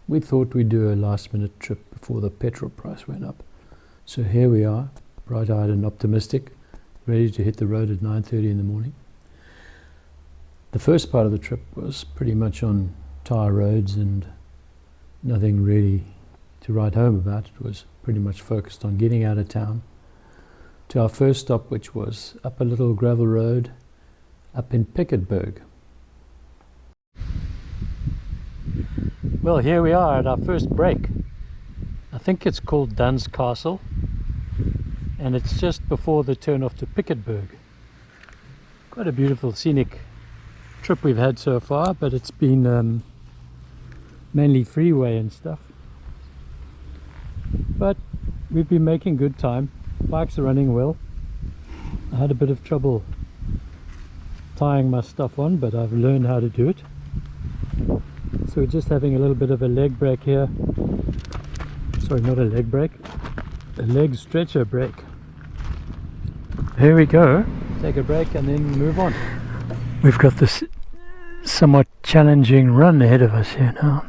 we thought we'd do a last minute trip before the petrol price went up. So here we are, bright-eyed and optimistic, ready to hit the road at 9:30 in the morning. The first part of the trip was pretty much on tar roads and nothing really to write home about. It was pretty much focused on getting out of town to our first stop, which was up a little gravel road up in GifBerg. Well, here we are at our first break. I think it's called Dunn's Castle, and it's just before the turn off to GifBerg. Quite a beautiful scenic trip we've had so far, but it's been mainly freeway and stuff. But we've been making good time. Bikes are running well. I had a bit of trouble tying my stuff on, but I've learned how to do it. So we're just having a little bit of a leg break here. Sorry, not a leg break, a leg stretcher break. Here we go. Take a break and then move on. We've got this somewhat challenging run ahead of us here now.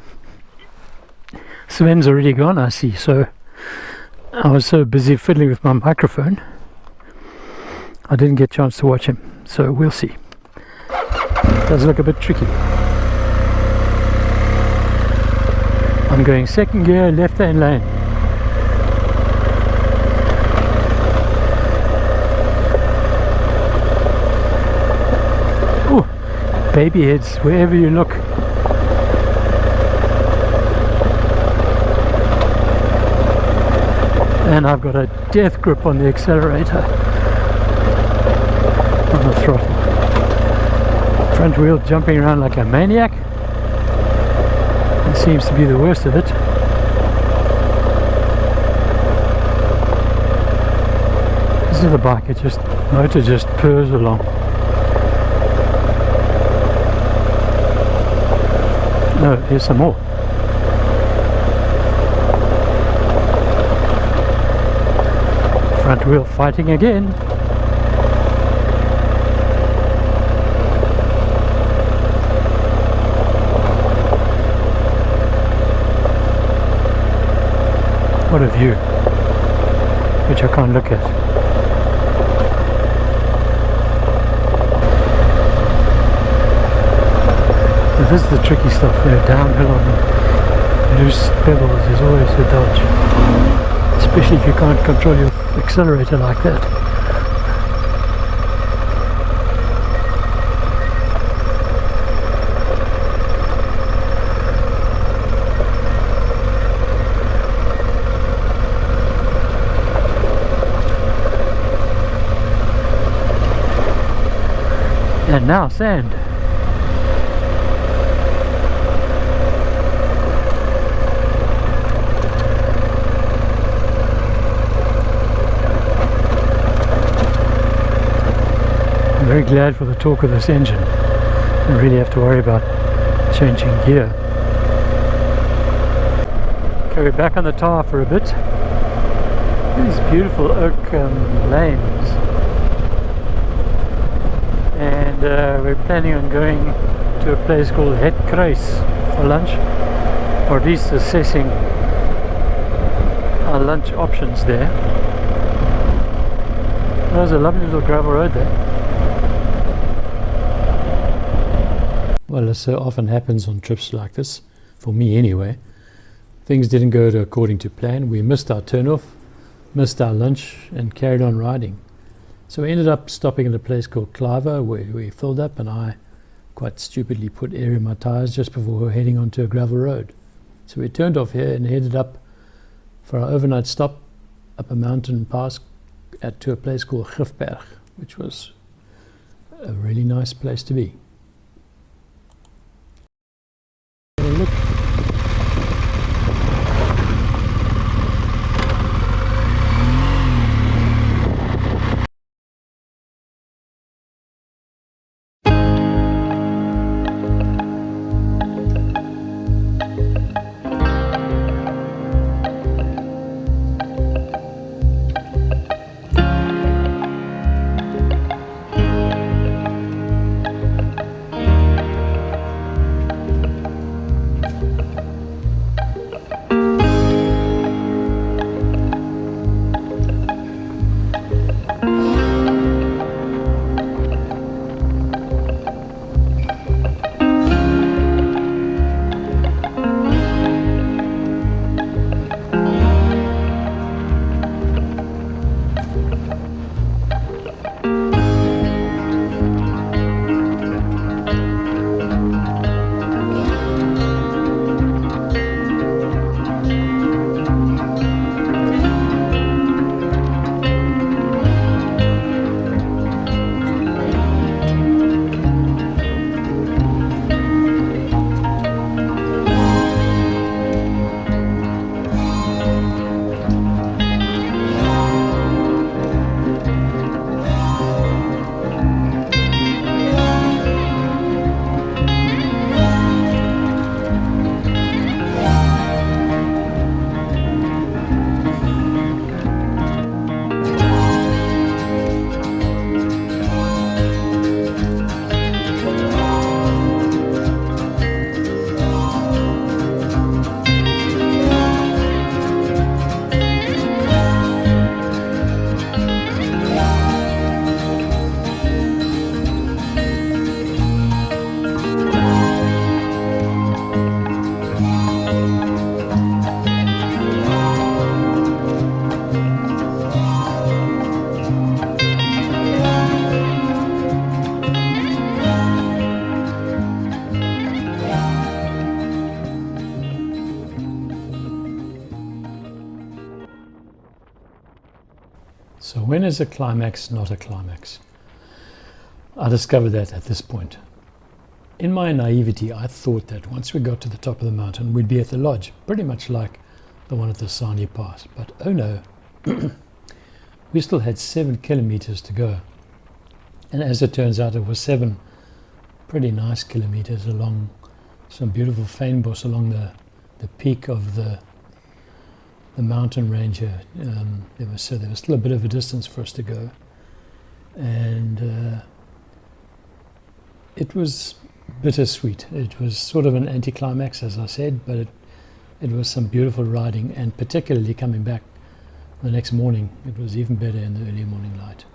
Sven's already gone, I see, so I was so busy fiddling with my microphone I didn't get a chance to watch him, so we'll see. Does look a bit tricky. I'm going second gear, left hand lane. Oh, baby heads wherever you look. And I've got a death grip on the accelerator, on the throttle. Front wheel jumping around like a maniac. It seems to be the worst of it. This is the bike, motor just purrs along. No, here's some more. Front wheel fighting again. What a view, which I can't look at. But this is the tricky stuff there, downhill on loose pebbles is always a dodge. Especially if you can't control your accelerator like that. And now sand. I'm very glad for the torque of this engine. I don't really have to worry about changing gear. Okay, we're back on the tar for a bit. These beautiful oak lanes. And we're planning on going to a place called Het Kruis for lunch, or at least assessing our lunch options there. There's a lovely little gravel road there. Well, as so often happens on trips like this, for me anyway, things didn't go according to plan. We missed our turn-off, missed our lunch, and carried on riding. So we ended up stopping at a place called Cliver, where we filled up, and I quite stupidly put air in my tires just before heading onto a gravel road. So we turned off here and headed up for our overnight stop up a mountain pass to a place called GifBerg, which was a really nice place to be. Look. So when is a climax not a climax? I discovered that at this point. In my naivety, I thought that once we got to the top of the mountain, we'd be at the lodge, pretty much like the one at the Sani Pass. But oh no, we still had 7 kilometers to go. And as it turns out, it was 7 pretty nice kilometers along some beautiful fynbos along the peak of the mountain range here. There was still a bit of a distance for us to go. And it was bittersweet. It was sort of an anticlimax, as I said, but it was some beautiful riding, and particularly coming back the next morning, it was even better in the early morning light.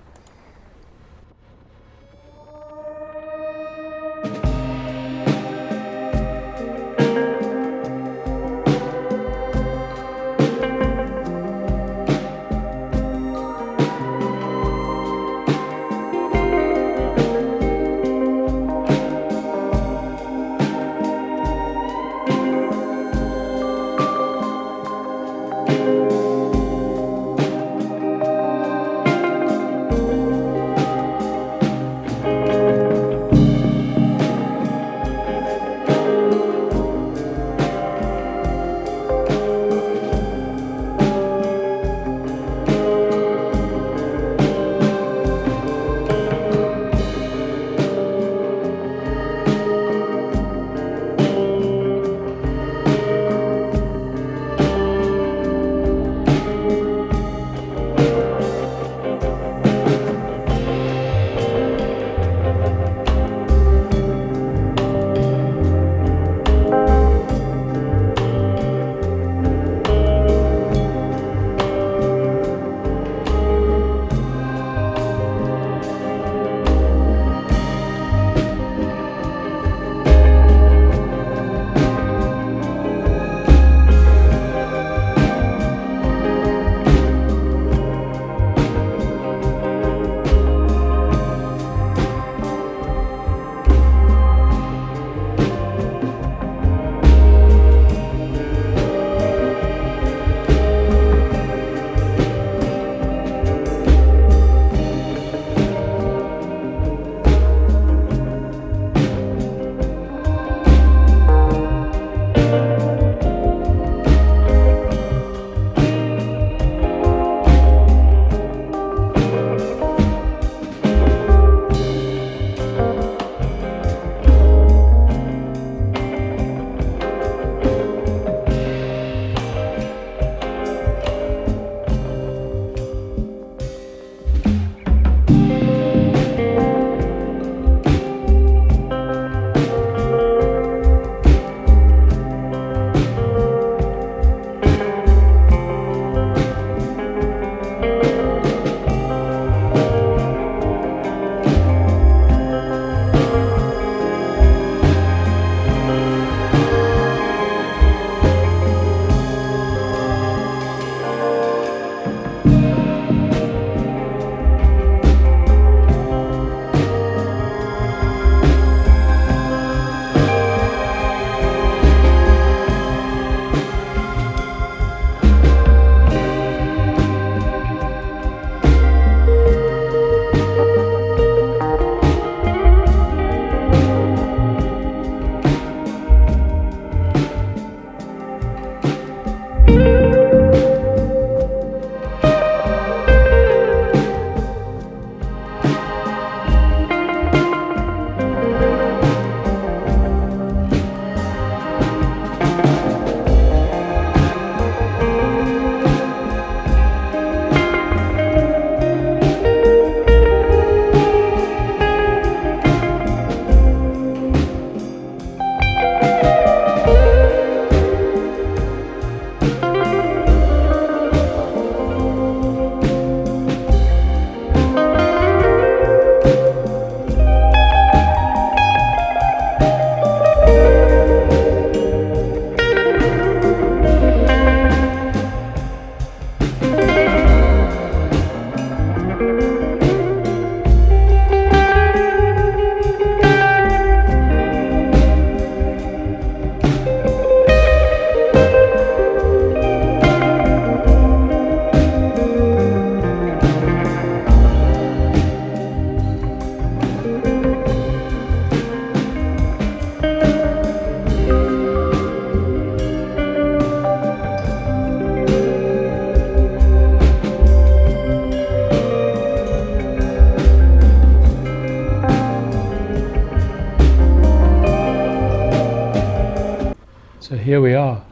here we are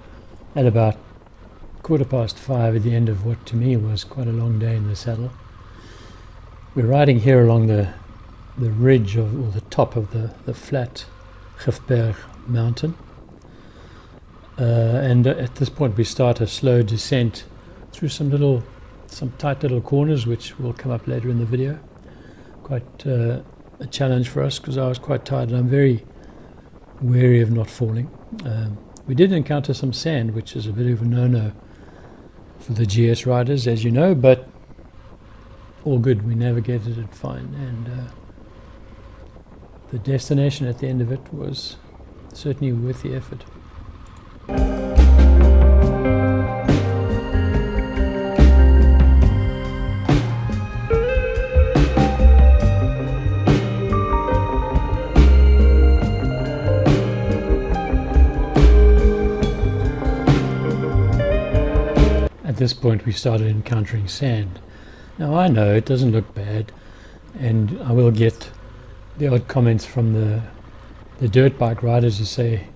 at about 5:15 at the end of what to me was quite a long day in the saddle. We're riding here along the ridge or the top of the flat GifBerg mountain. And at this point we start a slow descent through some tight little corners, which will come up later in the video. Quite a challenge for us because I was quite tired and I'm very wary of not falling. We did encounter some sand, which is a bit of a no-no for the GS riders, as you know, but all good. We navigated it fine, and the destination at the end of it was certainly worth the effort. At this point we started encountering sand. Now I know it doesn't look bad, and I will get the odd comments from the dirt bike riders who say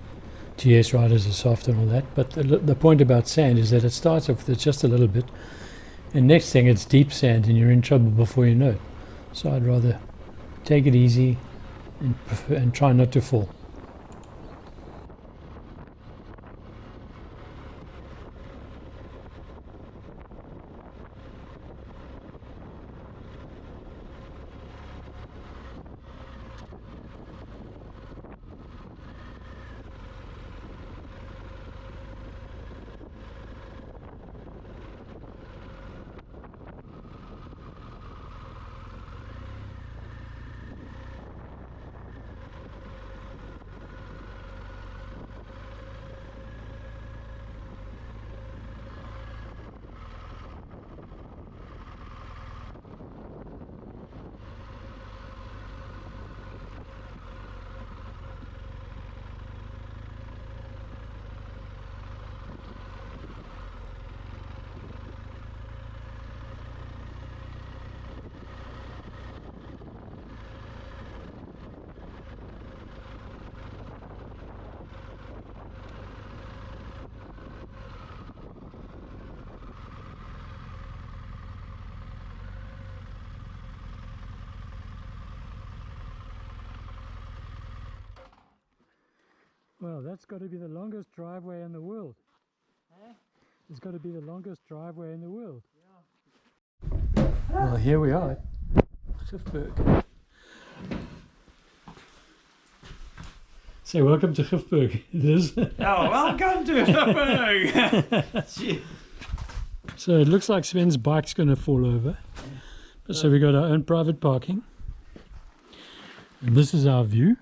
GS riders are soft and all that, but the point about sand is that it starts off with just a little bit, and next thing it's deep sand and you're in trouble before you know it. So I'd rather take it easy and try not to fall. Well, that's got to be the longest driveway in the world. Eh? It's got to be the longest driveway in the world. Yeah. Well, here we are, GifBerg. Say welcome to GifBerg, Liz. Oh, welcome to GifBerg! So it looks like Sven's bike's going to fall over. So we got our own private parking. And this is our view.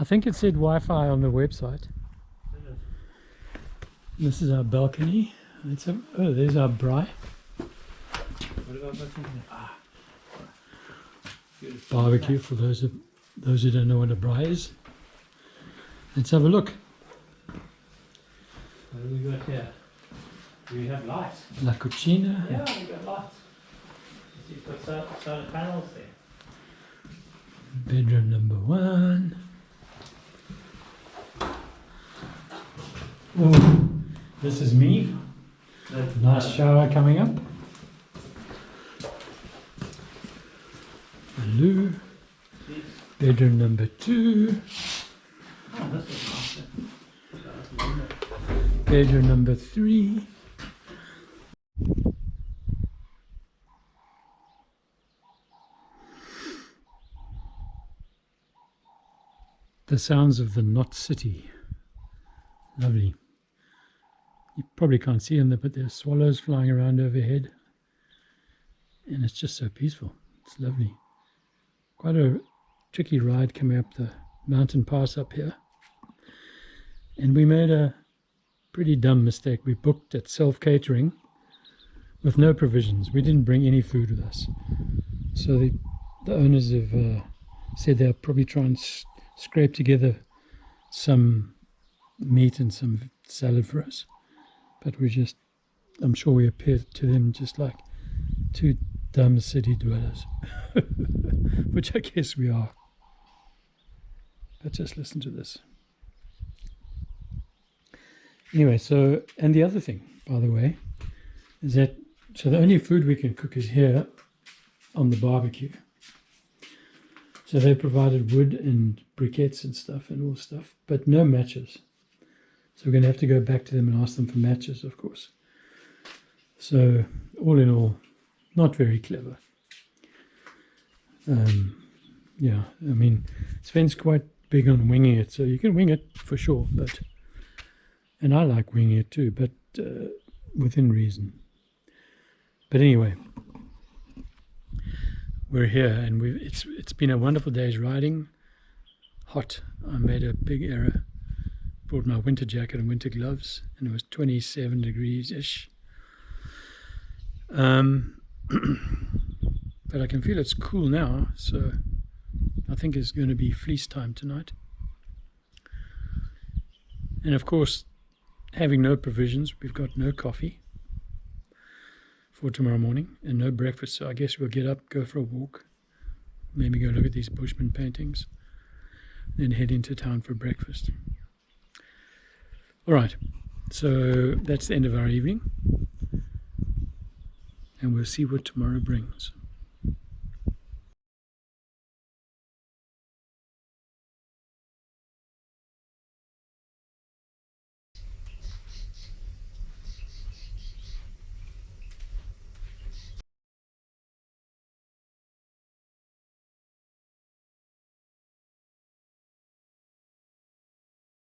I think it said Wi-Fi on the website. This is our balcony. Oh, there's our braai. Barbecue for those who don't know what a braai is. Let's have a look. What do we got here? Do we have lights? La cucina. Yeah, we got lights. You've got solar panels there. Bedroom number 1. Oh, this is me. Nice shower coming up. Hello. Bedroom number 2. Oh, this is nice. Bedroom number 3. The sounds of the Knot City. Lovely. You probably can't see them, but there's swallows flying around overhead. And it's just so peaceful. It's lovely. Quite a tricky ride coming up the mountain pass up here. And we made a pretty dumb mistake. We booked at self-catering with no provisions. We didn't bring any food with us. So the owners have said they'll probably try and scrape together some meat and some salad for us. But I'm sure we appear to them just like two dumb city dwellers, which I guess we are. Let's just listen to this. Anyway, so, and the other thing, by the way, is that, so the only food we can cook is here on the barbecue. So they provided wood and briquettes and stuff and all stuff, but no matches. So we're going to have to go back to them and ask them for matches, of course. So all in all, not very clever. Yeah, I mean, Sven's quite big on winging it, so you can wing it for sure, but, and I like winging it too, but within reason. But anyway, we're here, and it's been a wonderful day's riding. Hot. I made a big error. Brought my winter jacket and winter gloves, and it was 27 degrees-ish. But I can feel it's cool now, so I think it's going to be fleece time tonight. And of course, having no provisions, we've got no coffee for tomorrow morning and no breakfast, so I guess we'll get up, go for a walk, maybe go look at these Bushman paintings, then head into town for breakfast. All right, so that's the end of our evening, and we'll see what tomorrow brings.